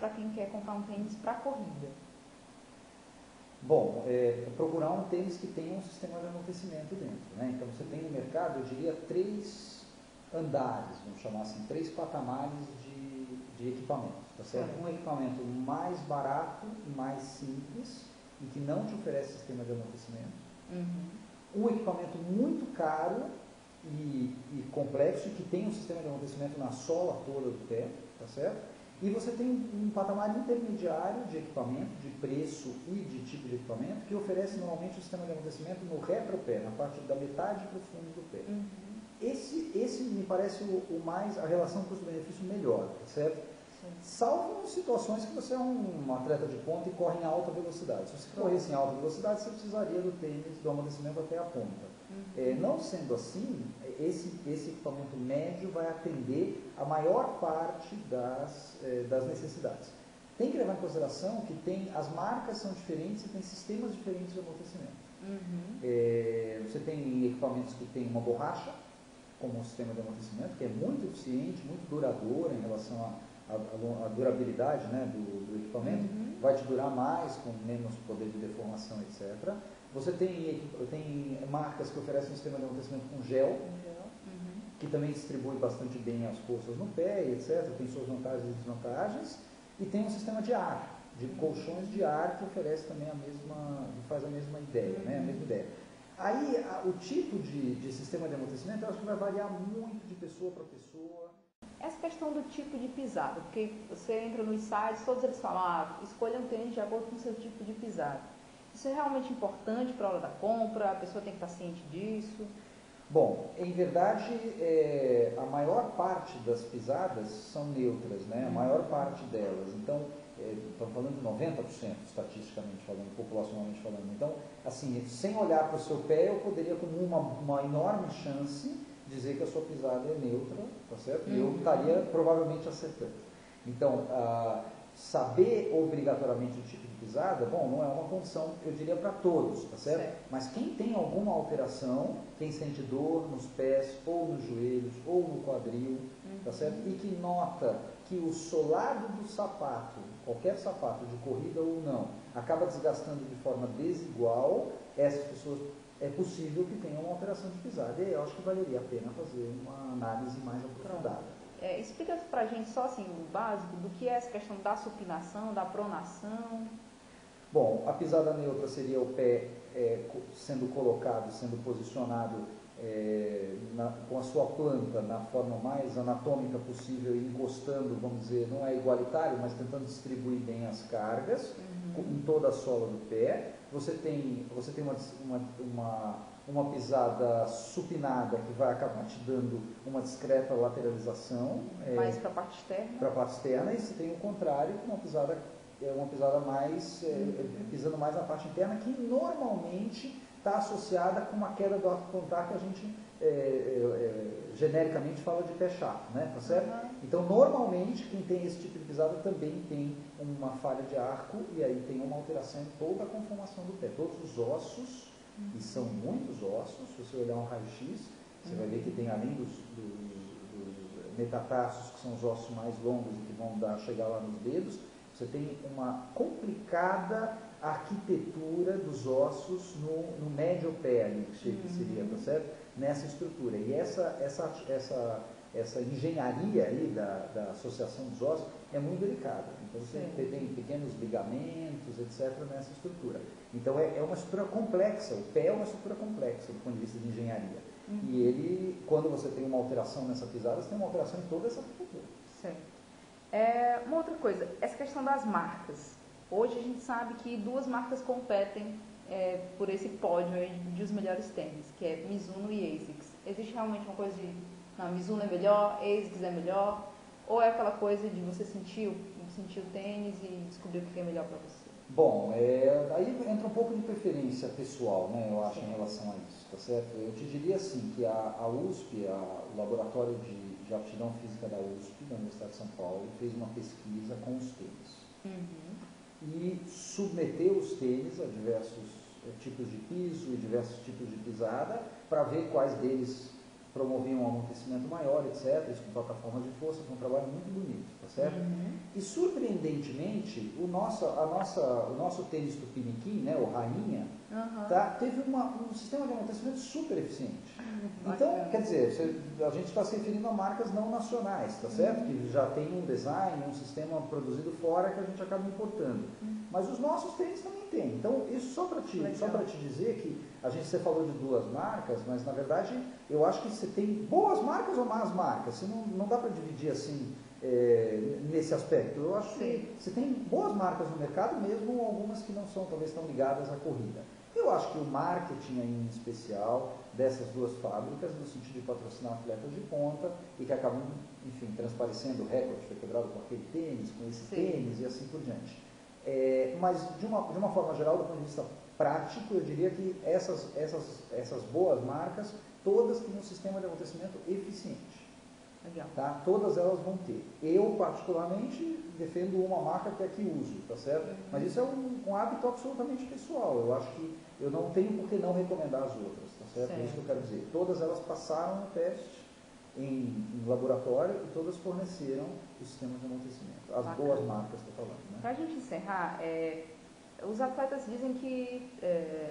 para quem quer comprar um tênis para corrida? Bom, procurar um tênis que tenha um sistema de amortecimento dentro, né? Então você tem no mercado, eu diria, 3 andares, vamos chamar assim, 3 patamares de equipamentos, tá certo? Um equipamento mais barato e mais simples, e que não te oferece sistema de amortecimento. Um equipamento muito caro e complexo, e que tem um sistema de amortecimento na sola toda do pé, tá certo? E você tem um patamar intermediário de equipamento, de preço e de tipo de equipamento, que oferece normalmente o sistema de amortecimento no retropé, na parte da metade para o fundo do pé. Esse me parece a relação custo-benefício melhor, tá certo? Sim. Salvo situações que você é um atleta de ponta e corre em alta velocidade. Se você corresse em alta velocidade, você precisaria do tênis, do amortecimento até a ponta. Não sendo assim, esse equipamento médio vai atender a maior parte das necessidades. Tem que levar em consideração que as marcas são diferentes e tem sistemas diferentes de amortecimento. Você tem equipamentos que tem uma borracha como um sistema de amortecimento, que é muito eficiente, muito duradoura em relação à durabilidade, né, do equipamento. Vai te durar mais, com menos poder de deformação, etc. Você tem marcas que oferecem um sistema de amortecimento com gel, que também distribui bastante bem as forças no pé, etc. Tem suas vantagens e desvantagens. E tem um sistema de ar, de colchões de ar, que oferece também faz a mesma ideia, né? A mesma ideia. Aí, o tipo de sistema de amortecimento, eu acho que vai variar muito de pessoa para pessoa. Essa questão do tipo de pisada, porque você entra nos sites, todos eles falam, escolha um tênis de acordo com o seu tipo de pisada. Isso é realmente importante para a hora da compra? A pessoa tem que estar ciente disso? Bom, em verdade, a maior parte das pisadas são neutras, né? A maior parte delas. Então, estamos falando de 90%, estatisticamente falando, populacionalmente falando. Então, assim, sem olhar para o seu pé, eu poderia, com uma enorme chance, dizer que a sua pisada é neutra, tá certo? E eu estaria provavelmente acertando. Então, saber obrigatoriamente o tipo de pisada, bom, não é uma condição, eu diria, para todos, tá certo? Mas quem tem alguma alteração, quem sente dor nos pés, ou nos joelhos, ou no quadril, tá certo? E que nota que o solado do sapato, qualquer sapato, de corrida ou não, acaba desgastando de forma desigual, essas pessoas, é possível que tenham uma alteração de pisada. E eu acho que valeria a pena fazer uma análise mais aprofundada. Explica para a gente só assim, o básico do que é essa questão da supinação, da pronação. Bom, a pisada neutra seria o pé sendo colocado, sendo posicionado com a sua planta na forma mais anatômica possível e encostando, vamos dizer, não é igualitário, mas tentando distribuir bem as cargas em toda a sola do pé. Você tem uma pisada supinada que vai acabar te dando uma discreta lateralização. Mais para a parte externa. Para a parte externa, e você tem o contrário, uma pisada mais, pisando mais na parte interna, que normalmente está associada com uma queda do arco plantar que a gente genericamente fala de pé chato, né? Tá certo? Então, normalmente, quem tem esse tipo de pisada também tem uma falha de arco, e aí tem uma alteração em toda a conformação do pé. Todos os ossos, e são muitos ossos, se você olhar um raio-x, você vai ver que tem, além dos metatarsos, que são os ossos mais longos e que vão chegar lá nos dedos, você tem uma complicada arquitetura dos ossos no médio pé ali, que seria, tá certo? Nessa estrutura. E essa engenharia aí da associação dos ossos é muito delicada. Então você tem pequenos ligamentos, etc., nessa estrutura. Então é uma estrutura complexa, o pé é uma estrutura complexa do ponto de vista de engenharia. E ele, quando você tem uma alteração nessa pisada, você tem uma alteração em toda essa arquitetura. Certo. Uma outra coisa, essa questão das marcas. Hoje a gente sabe que 2 marcas competem por esse pódio aí de os melhores tênis, que é Mizuno e ASICS. Existe realmente uma coisa de, não, Mizuno é melhor, ASICS é melhor, ou é aquela coisa de você sentir o tênis e descobrir o que é melhor para você? Bom, aí entra um pouco de preferência pessoal, né, eu acho, em relação a isso, tá certo? Eu te diria assim, que a USP, o Laboratório de Aptidão Física da USP, da Universidade de São Paulo, fez uma pesquisa com os tênis. E submeteu os tênis a diversos tipos de piso e diversos tipos de pisada, para ver quais deles promoviam um amortecimento maior, etc. Isso com plataformas de força, foi um trabalho muito bonito, tá certo? E surpreendentemente, o nosso tênis Tupiniquim, né, o Rainha, teve um sistema de amortecimento super eficiente. Então, quer dizer, a gente está se referindo a marcas não nacionais, tá certo? Que já tem um design, um sistema produzido fora que a gente acaba importando. Mas os nossos tênis também tem. Então, isso só para te dizer que você falou de duas marcas, mas na verdade eu acho que você tem boas marcas ou más marcas. Você não dá para dividir assim nesse aspecto. Eu acho que você tem boas marcas no mercado, mesmo algumas que não são, talvez estão ligadas à corrida. Eu acho que o marketing aí, em especial dessas duas fábricas, no sentido de patrocinar atletas de ponta e que acabam, enfim, transparecendo o recorde que foi quebrado com aquele tênis, com esse tênis e assim por diante. Mas de uma forma geral, do ponto de vista prático, eu diria que essas boas marcas, todas têm um sistema de amortecimento eficiente. Legal. Tá? Todas elas vão ter. Eu, particularmente, defendo uma marca que é a que uso, tá certo? Mas isso é um hábito absolutamente pessoal. Eu acho que eu não tenho por que não recomendar as outras, tá certo? É isso que eu quero dizer. Todas elas passaram no teste em laboratório e todas forneceram o sistema de amortecimento. As boas marcas, estou falando. Né? Para a gente encerrar, os atletas dizem que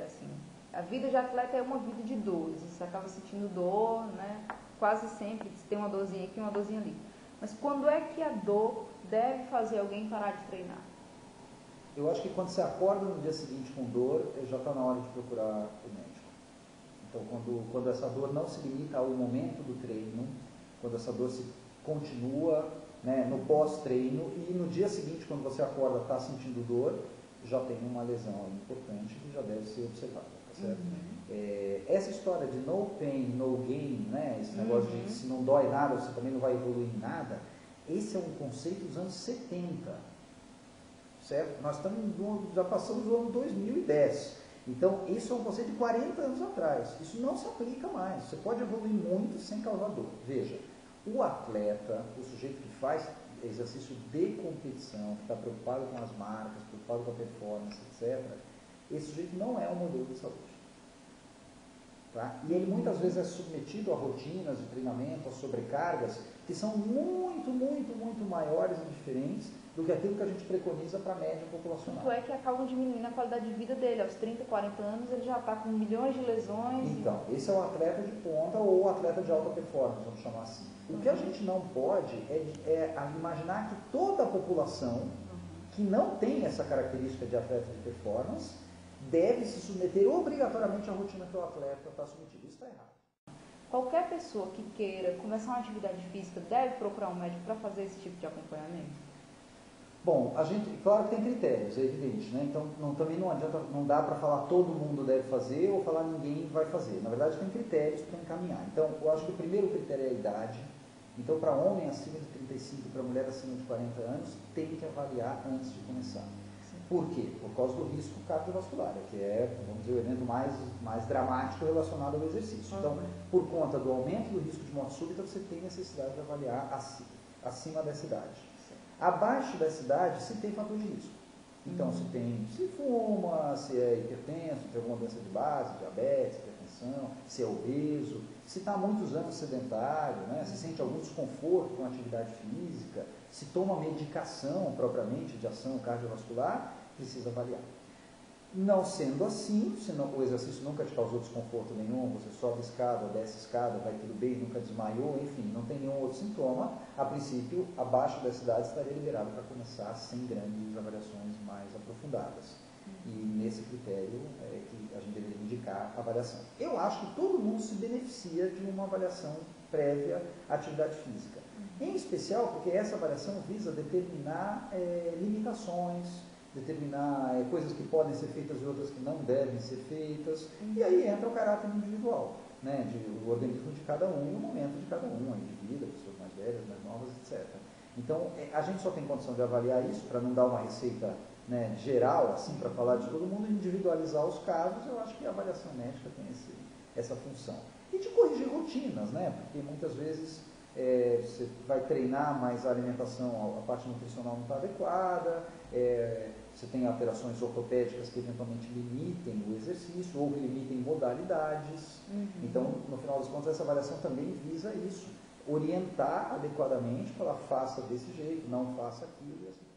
assim, a vida de atleta é uma vida de dores. Você acaba sentindo dor, né? Quase sempre tem uma dorzinha aqui, uma dorzinha ali. Mas quando é que a dor deve fazer alguém parar de treinar? Eu acho que quando você acorda no dia seguinte com dor, já está na hora de procurar o médico. Então, quando essa dor não se limita ao momento do treino, quando essa dor se continua, né, no pós-treino, e no dia seguinte, quando você acorda, está sentindo dor, já tem uma lesão importante que já deve ser observada, tá certo? Essa história de no pain, no gain, né, esse negócio de se não dói nada, você também não vai evoluir em nada, esse é um conceito dos anos 70, certo? Nós já passamos do ano 2010. Então, isso é um conceito de 40 anos atrás. Isso não se aplica mais. Você pode evoluir muito sem causar dor. Veja, o atleta, o sujeito que faz exercício de competição, que está preocupado com as marcas, preocupado com a performance, etc., esse sujeito não é um modelo de saúde. Tá? E ele muitas vezes é submetido a rotinas de treinamento, a sobrecargas, que são muito, muito, muito maiores e diferentes do que aquilo que a gente preconiza para a média populacional. Tanto é que acabam diminuindo a qualidade de vida dele. Aos 30, 40 anos ele já está com milhões de lesões. Então, esse é o atleta de ponta ou o atleta de alta performance, vamos chamar assim. O que a gente não pode é imaginar que toda a população que não tem essa característica de atleta de performance deve se submeter obrigatoriamente à rotina que o atleta está submetido. Isso está errado. Qualquer pessoa que queira começar uma atividade física deve procurar um médico para fazer esse tipo de acompanhamento? Bom, claro que tem critérios, é evidente, né? Então também não adianta, não dá para falar todo mundo deve fazer ou falar ninguém vai fazer. Na verdade, tem critérios para encaminhar. Então, eu acho que o primeiro critério é a idade. Então, para homem acima de 35 e para mulher acima de 40 anos, tem que avaliar antes de começar. Por quê? Por causa do risco cardiovascular, que é, vamos dizer, o evento mais dramático relacionado ao exercício. Então, por conta do aumento do risco de morte súbita, você tem necessidade de avaliar acima dessa idade. Abaixo dessa idade, se tem fator de risco. Então, se fuma, se é hipertenso, se tem alguma doença de base, diabetes, hipertensão, se é obeso, se está há muitos anos sedentário, né, se sente algum desconforto com a atividade física, se toma medicação propriamente de ação cardiovascular, precisa avaliar. Não sendo assim, se o exercício nunca te causou desconforto nenhum, você sobe escada, desce escada, vai tudo bem, nunca desmaiou, enfim, não tem nenhum outro sintoma, a princípio, abaixo dessa idade estaria liberado para começar sem grandes avaliações mais aprofundadas. E nesse critério é que a gente deveria indicar a avaliação. Eu acho que todo mundo se beneficia de uma avaliação prévia à atividade física. Em especial porque essa avaliação visa determinar limitações, determinar coisas que podem ser feitas e outras que não devem ser feitas, e aí entra o caráter individual, né, o organismo de cada um, o momento de cada um, a indivíduo, pessoas mais velhas, mais novas, etc. Então, a gente só tem condição de avaliar isso, para não dar uma receita, né, geral, assim, para falar de todo mundo, individualizar os casos. Eu acho que a avaliação médica tem essa função. E de corrigir rotinas, né, porque muitas vezes você vai treinar, mas a alimentação, a parte nutricional não está adequada, você tem alterações ortopédicas que eventualmente limitem o exercício ou que limitem modalidades. Então, no final das contas, essa avaliação também visa isso, orientar adequadamente, falar faça desse jeito, não faça aquilo e assim.